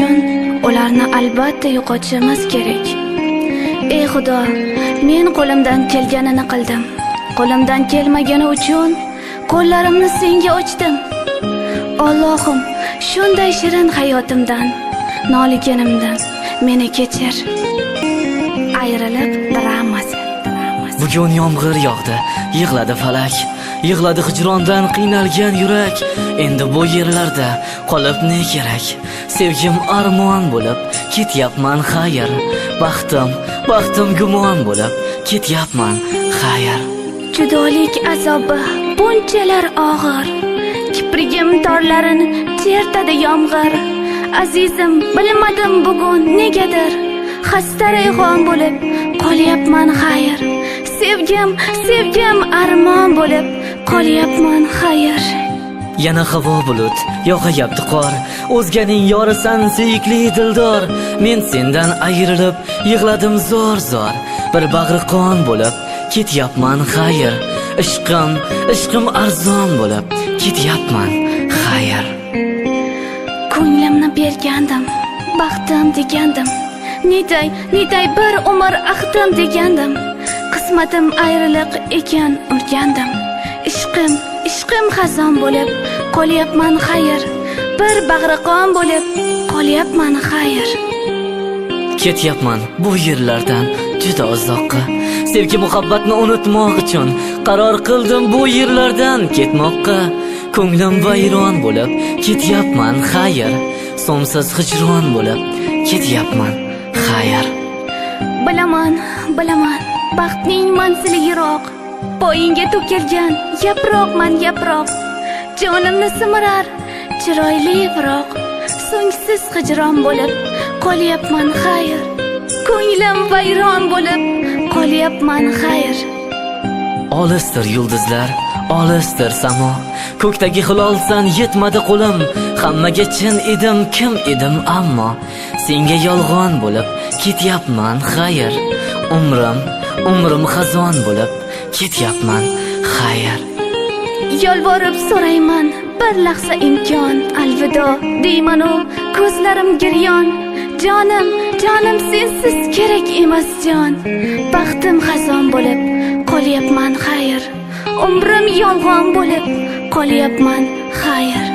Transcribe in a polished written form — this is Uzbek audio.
uchun ularni albatta yo'qotishimiz kerak. Ey Xudo, men qo'limdan kelganini qildim. Qo'limdan kelmagani uchun qo'llarimni senga ochdim. Allohim, shunday shirin hayotimdan, noliganimdan meni kechir. Ayrilib diramiz. Bugun yomg'ir yog'di, yig'ladi falak, yig'ladi hijrondan qiynalgan yurak. Endi bu yerlarda qolib ne kerak? Sevgim armon bo'lib ketyapman xayr. Baxtim gumon bo'lib ketyapman xayr. Judolik azobi bunchalar og'ir, kiprigim torlarini chertadi yomg'ir. Azizim, bilmadim bugun negadir, xasta rayhon bo'lib qolyapman xayr. Sevgim armon bo'lib qolyapman xayr. Yana havo bulut, yog'ayapti qor. O'zganing yorisan suyukli dildor. Men sendan ayrilib yig'ladim zor. Bir bag'ri qon bo'lib ketyapman xayr. Ishqim arzon bo'lib ketyapman xayr. Ko'nglimni bergandim, baxtim degandim. Neday bir umr ahdim degandim. Qismatim ayriliq ekan urgandim. Ishqim xazon bo'lib qolyapman xayr. Bir bag'ri qon bo'lib qolyapman xayr. Ketyapman bu yerlardan juda uzoqqa. Sevgi muhabbatni unutmoq uchun qaror qildim bu yerlardan ketmoqqa. Ko'nglim vayron bo'lib ketyapman xayr. So'msiz hijron bo'lib ketyapman xayr. Bilaman, baxtning manzili yiroq. Poyinga to'kilgan yaproqman yaproq. Jonimni simirar chiroyli firoq. So'ngsiz hijron bo'lib qolyapman xayr. Ko'nglim vayron bo'lib qolyapman xayr. Olisdir yulduzlar, olisdir samo. Ko'kdagi hilolsan yetmadi qo'lim. Hammaga chin edim, kim edim ammo senga yolg'on bo'lib ketyapman xayr. Umrim xazon bo'lib ketyapman xayr. Yolvorib so'rayman bir lahza imkon. Alvido deyman-u ko'zlarim giryon. Jonim sensiz kerak emas jon. Baxtim xazon bo'lib qolyapman xayr. Umrim yolg'on bo'lib qolyapman xayr.